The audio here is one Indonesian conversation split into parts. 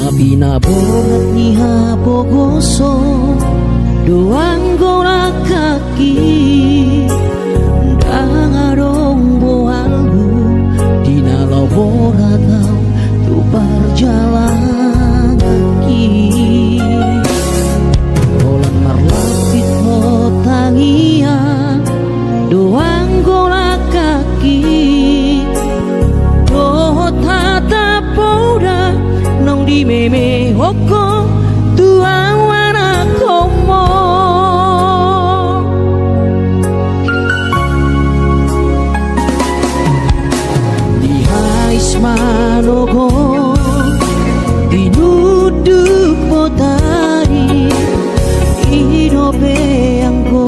Pinaborat ni hapogoso doang gora kaki dangarong boalgu dinalau boratau tu berjalan kaki olan marlapit mo tangia doang gora kaki doh tata poda nong di meme hoko tua wana komo di hais manogo dinuduk potari idope angko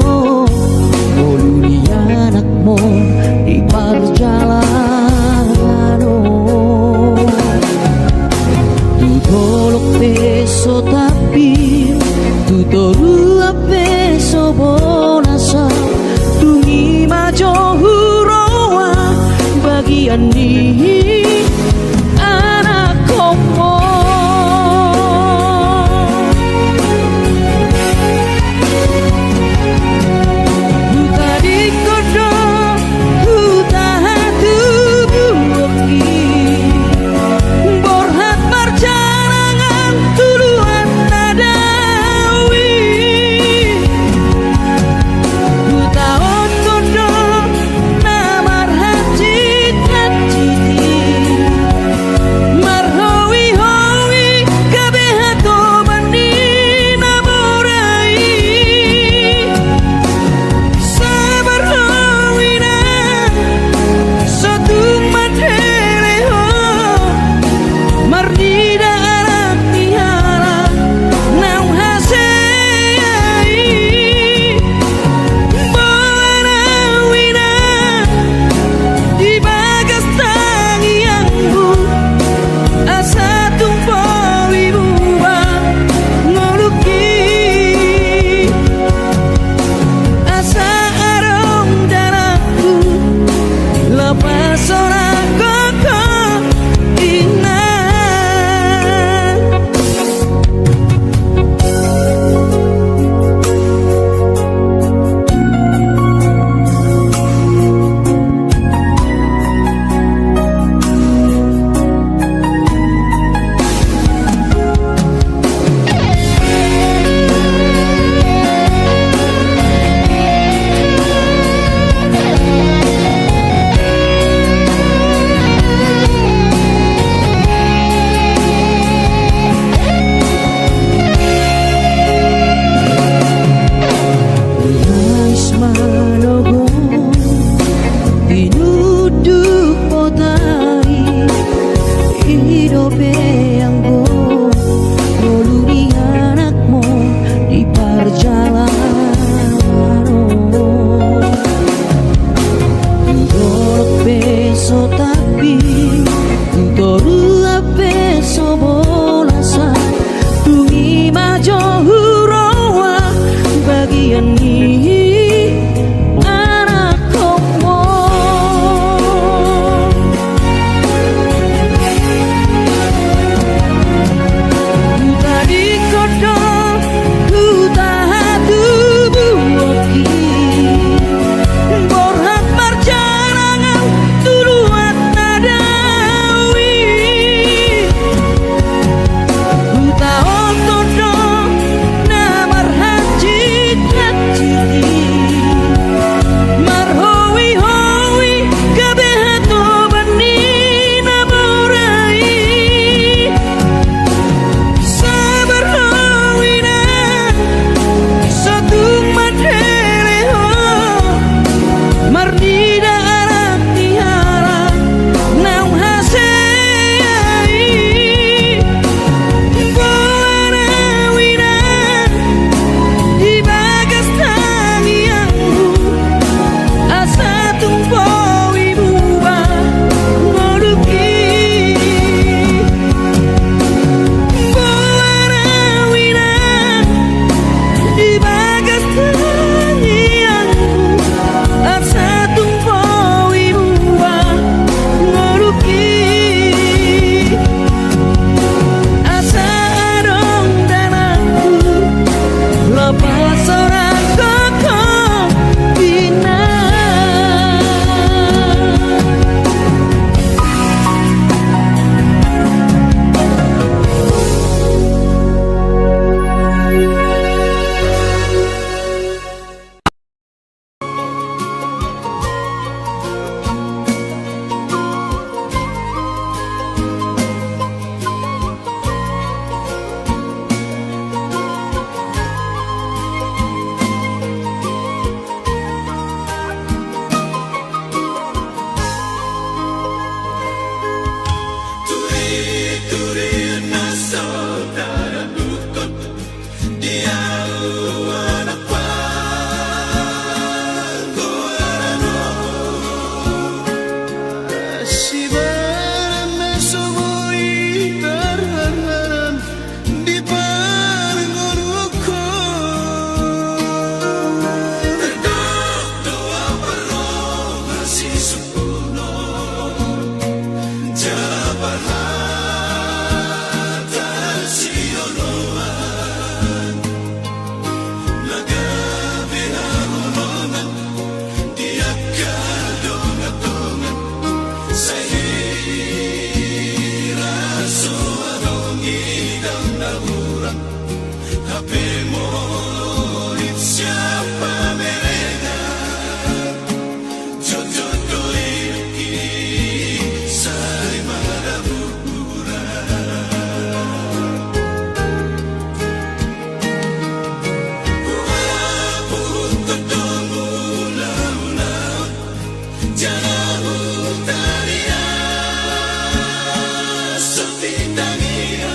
moluni anakmu di perjalanan golok peso tapi tu toru peso bonasa tungi majo huroa bagian ni anak komo buta di kodo buta hatu buoki borhat marja tuluan nadawi buta otondo namar hati tati pulang, tapi mulut siapa mereka? Jodoh doliki sari madapura. Aku tertemu laut, jangan utalia sepi tangia.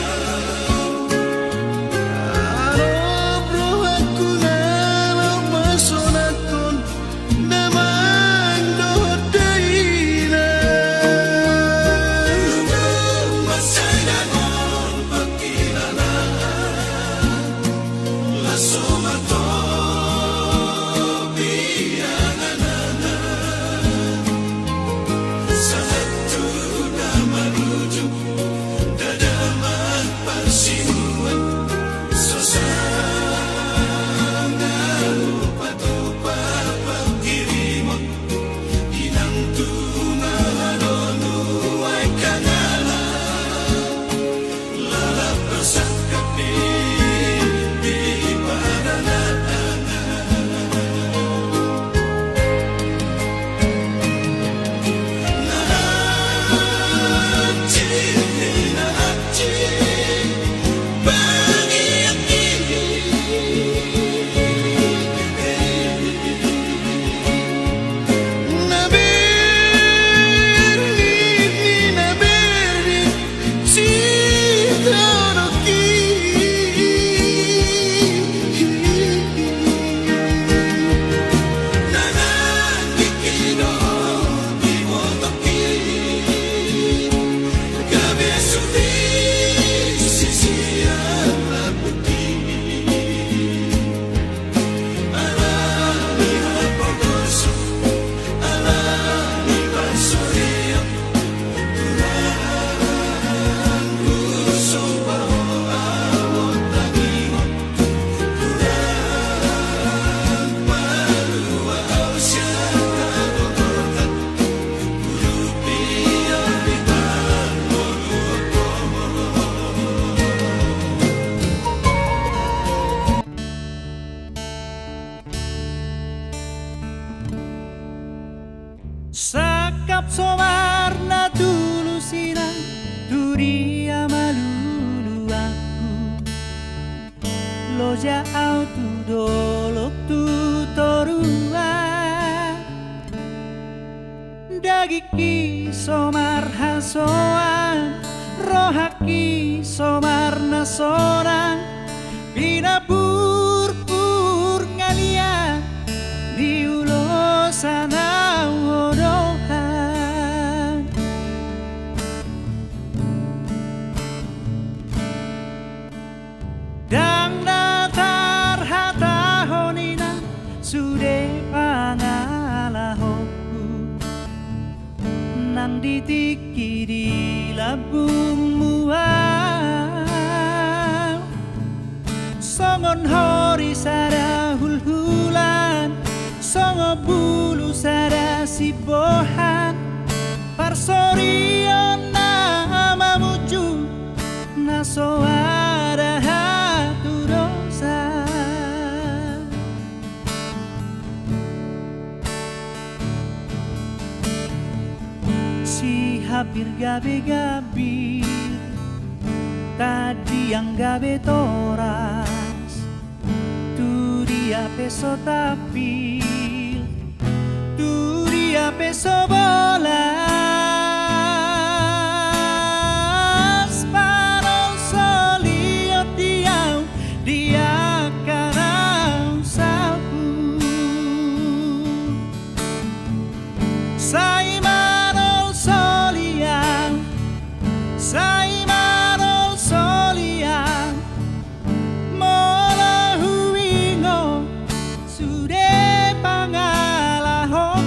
Sakap sowarna dulu sinang duria malulu aku loja au tu dolok tu torua dagiki somar hasoan rohaki somarna sorang bina pur ngalia di ulosana dang datar hata honina sude pangalahoku nan ditiki di labung muau songon hori sada hulhulan songo bulu sada sibohan parsorion nama muju nasoara si hampir gabe-gabe tadi yang gabe toras tu dia peso tapil tu dia peso bolas parol solio dia karau sapu sai Saimaro soliang mola huingo sude pangalahoku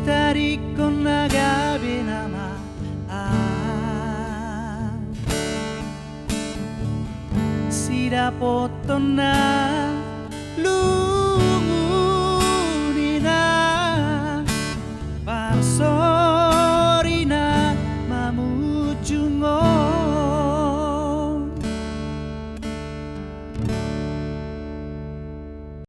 人こんながびなまSira potona lunina Parso